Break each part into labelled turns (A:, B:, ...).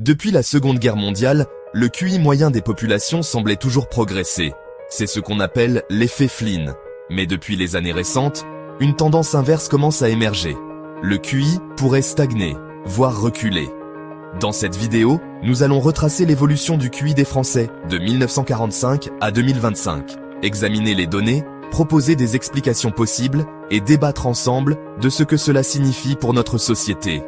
A: Depuis la Seconde Guerre mondiale, le QI moyen des populations semblait toujours progresser. C'est ce qu'on appelle l'effet Flynn. Mais depuis les années récentes, une tendance inverse commence à émerger. Le QI pourrait stagner, voire reculer. Dans cette vidéo, nous allons retracer l'évolution du QI des Français de 1945 à 2025, examiner les données, proposer des explications possibles et débattre ensemble de ce que cela signifie pour notre société.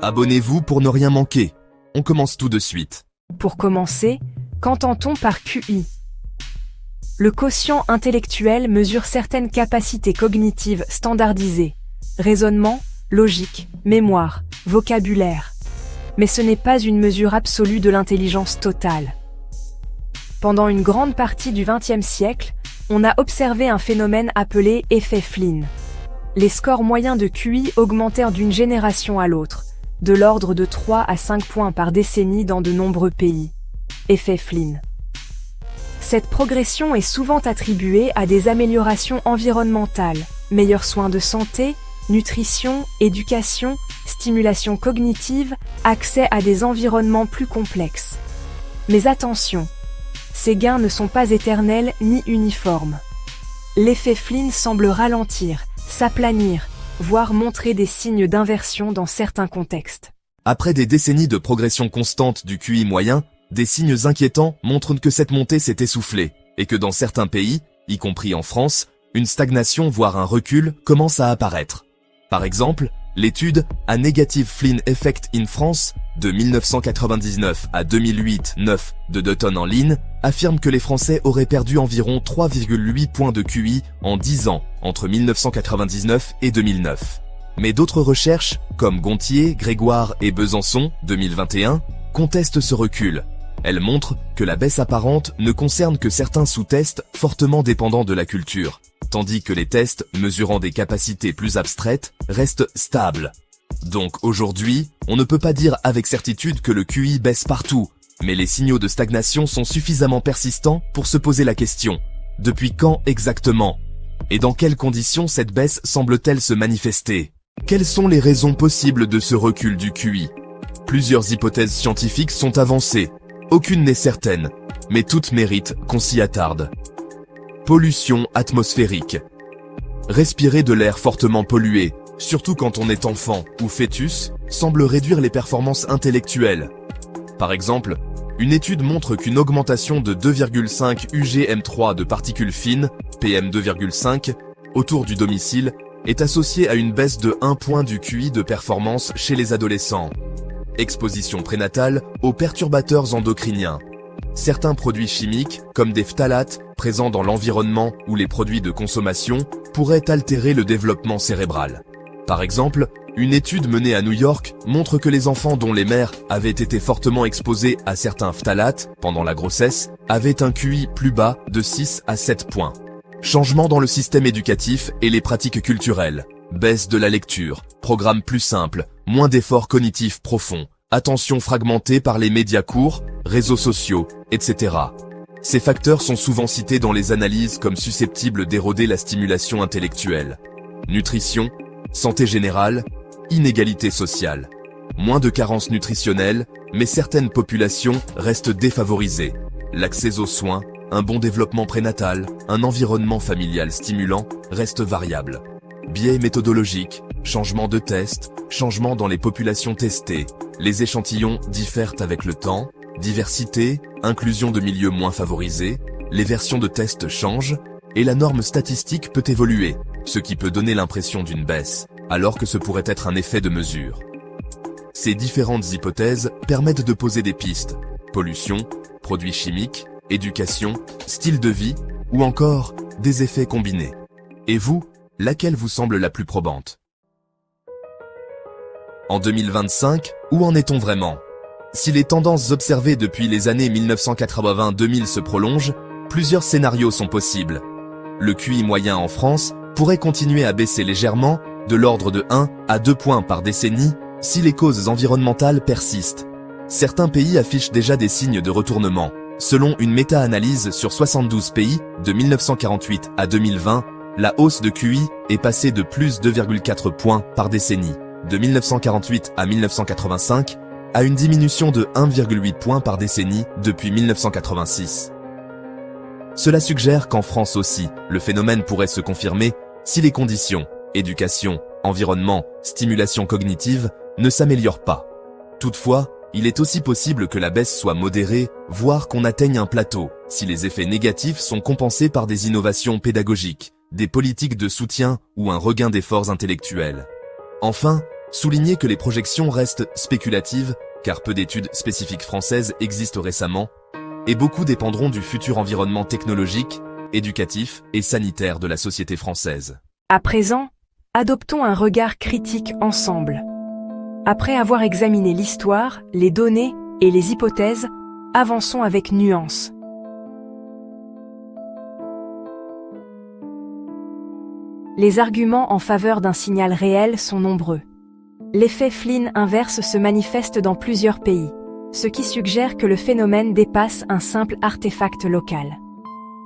A: Abonnez-vous pour ne rien manquer. On commence tout de suite.
B: Pour commencer, qu'entend-on par QI ? Le quotient intellectuel mesure certaines capacités cognitives standardisées, raisonnement, logique, mémoire, vocabulaire. Mais ce n'est pas une mesure absolue de l'intelligence totale. Pendant une grande partie du XXe siècle, on a observé un phénomène appelé effet Flynn. Les scores moyens de QI augmentèrent d'une génération à l'autre, de l'ordre de 3 à 5 points par décennie dans de nombreux pays. Effet Flynn. Cette progression est souvent attribuée à des améliorations environnementales, meilleurs soins de santé, nutrition, éducation, stimulation cognitive, accès à des environnements plus complexes. Mais attention, ces gains ne sont pas éternels ni uniformes. L'effet Flynn semble ralentir, s'aplanir, voire montrer des signes d'inversion dans certains contextes.
A: Après des décennies de progression constante du QI moyen, des signes inquiétants montrent que cette montée s'est essoufflée, et que dans certains pays, y compris en France, une stagnation voire un recul commence à apparaître. Par exemple, l'étude A Negative Flynn Effect in France de 1999 à 2008-9 de Dutton en ligne affirme que les Français auraient perdu environ 3,8 points de QI en 10 ans entre 1999 et 2009. Mais d'autres recherches, comme Gontier, Grégoire et Besançon 2021, contestent ce recul. Elles montrent que la baisse apparente ne concerne que certains sous-tests fortement dépendants de la culture, tandis que les tests mesurant des capacités plus abstraites restent stables. Donc aujourd'hui, on ne peut pas dire avec certitude que le QI baisse partout, mais les signaux de stagnation sont suffisamment persistants pour se poser la question: depuis quand exactement ? Et dans quelles conditions cette baisse semble-t-elle se manifester ? Quelles sont les raisons possibles de ce recul du QI ? Plusieurs hypothèses scientifiques sont avancées. Aucune n'est certaine, mais toutes méritent qu'on s'y attarde. Pollution atmosphérique. Respirer de l'air fortement pollué, surtout quand on est enfant ou fœtus, semble réduire les performances intellectuelles. Par exemple, une étude montre qu'une augmentation de 2,5 UGM3 de particules fines, PM2,5, autour du domicile, est associée à une baisse de 1 point du QI de performance chez les adolescents. Exposition prénatale aux perturbateurs endocriniens. Certains produits chimiques, comme des phtalates, présents dans l'environnement ou les produits de consommation, pourraient altérer le développement cérébral. Par exemple, une étude menée à New York montre que les enfants dont les mères avaient été fortement exposés à certains phtalates pendant la grossesse avaient un QI plus bas de 6 à 7 points. Changement dans le système éducatif et les pratiques culturelles. Baisse de la lecture, programme plus simple, moins d'efforts cognitifs profonds, attention fragmentée par les médias courts, réseaux sociaux, etc. Ces facteurs sont souvent cités dans les analyses comme susceptibles d'éroder la stimulation intellectuelle. Nutrition, santé générale, inégalité sociale. Moins de carences nutritionnelles, mais certaines populations restent défavorisées. L'accès aux soins, un bon développement prénatal, un environnement familial stimulant restent variables. Biais méthodologiques, changement de test, changement dans les populations testées, les échantillons diffèrent avec le temps, diversité, inclusion de milieux moins favorisés, les versions de tests changent, et la norme statistique peut évoluer, ce qui peut donner l'impression d'une baisse, alors que ce pourrait être un effet de mesure. Ces différentes hypothèses permettent de poser des pistes: pollution, produits chimiques, éducation, style de vie, ou encore des effets combinés. Et vous, laquelle vous semble la plus probante ? En 2025, où en est-on vraiment ? Si les tendances observées depuis les années 1980-2000 se prolongent, plusieurs scénarios sont possibles. Le QI moyen en France pourrait continuer à baisser légèrement, de l'ordre de 1 à 2 points par décennie, si les causes environnementales persistent. Certains pays affichent déjà des signes de retournement. Selon une méta-analyse sur 72 pays, de 1948 à 2020, la hausse de QI est passée de plus 2,4 points par décennie. De 1948 à 1985, à une diminution de 1,8 point par décennie depuis 1986. Cela suggère qu'en France aussi, le phénomène pourrait se confirmer si les conditions, éducation, environnement, stimulation cognitive, ne s'améliorent pas. Toutefois, il est aussi possible que la baisse soit modérée, voire qu'on atteigne un plateau, si les effets négatifs sont compensés par des innovations pédagogiques, des politiques de soutien ou un regain d'efforts intellectuels. Enfin, souligner que les projections restent spéculatives, car peu d'études spécifiques françaises existent récemment, et beaucoup dépendront du futur environnement technologique, éducatif et sanitaire de la société française.
B: À présent, adoptons un regard critique ensemble. Après avoir examiné l'histoire, les données et les hypothèses, avançons avec nuance. Les arguments en faveur d'un signal réel sont nombreux. L'effet Flynn inverse se manifeste dans plusieurs pays, ce qui suggère que le phénomène dépasse un simple artefact local.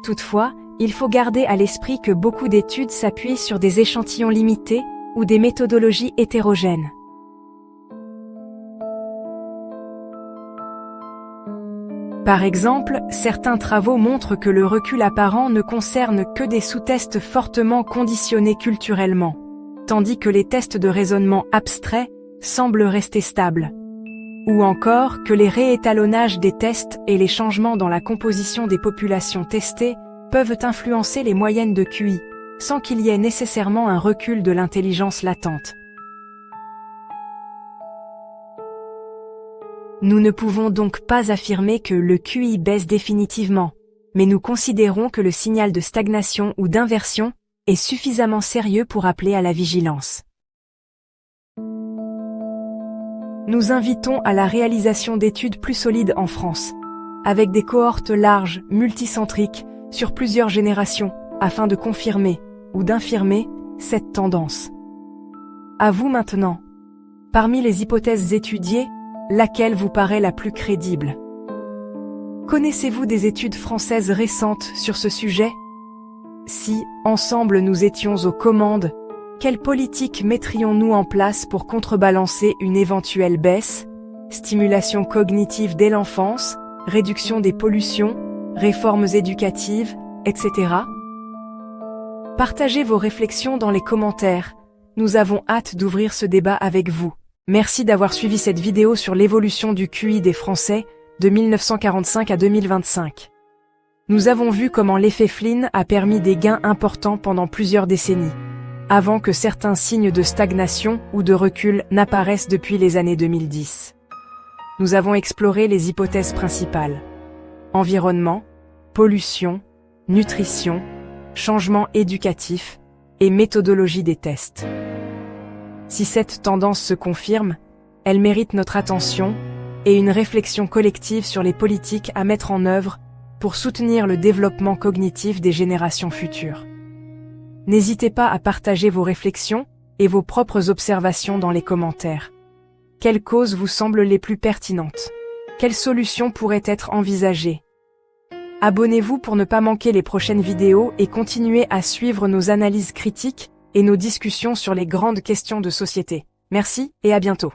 B: Toutefois, il faut garder à l'esprit que beaucoup d'études s'appuient sur des échantillons limités ou des méthodologies hétérogènes. Par exemple, certains travaux montrent que le recul apparent ne concerne que des sous-tests fortement conditionnés culturellement, tandis que les tests de raisonnement abstrait semblent rester stables. Ou encore que les réétalonnages des tests et les changements dans la composition des populations testées peuvent influencer les moyennes de QI, sans qu'il y ait nécessairement un recul de l'intelligence latente. Nous ne pouvons donc pas affirmer que le QI baisse définitivement, mais nous considérons que le signal de stagnation ou d'inversion est suffisamment sérieux pour appeler à la vigilance. Nous invitons à la réalisation d'études plus solides en France, avec des cohortes larges, multicentriques, sur plusieurs générations, afin de confirmer ou d'infirmer cette tendance. À vous maintenant. Parmi les hypothèses étudiées, laquelle vous paraît la plus crédible? Connaissez-vous des études françaises récentes sur ce sujet? Si, ensemble nous étions aux commandes, quelle politique mettrions-nous en place pour contrebalancer une éventuelle baisse? Stimulation cognitive dès l'enfance, réduction des pollutions, réformes éducatives, etc. Partagez vos réflexions dans les commentaires. Nous avons hâte d'ouvrir ce débat avec vous. Merci d'avoir suivi cette vidéo sur l'évolution du QI des Français de 1945 à 2025. Nous avons vu comment l'effet Flynn a permis des gains importants pendant plusieurs décennies, avant que certains signes de stagnation ou de recul n'apparaissent depuis les années 2010. Nous avons exploré les hypothèses principales: environnement, pollution, nutrition, changement éducatif et méthodologie des tests. Si cette tendance se confirme, elle mérite notre attention et une réflexion collective sur les politiques à mettre en œuvre pour soutenir le développement cognitif des générations futures. N'hésitez pas à partager vos réflexions et vos propres observations dans les commentaires. Quelles causes vous semblent les plus pertinentes? Quelles solutions pourraient être envisagées? Abonnez-vous pour ne pas manquer les prochaines vidéos et continuez à suivre nos analyses critiques et nos discussions sur les grandes questions de société. Merci et à bientôt.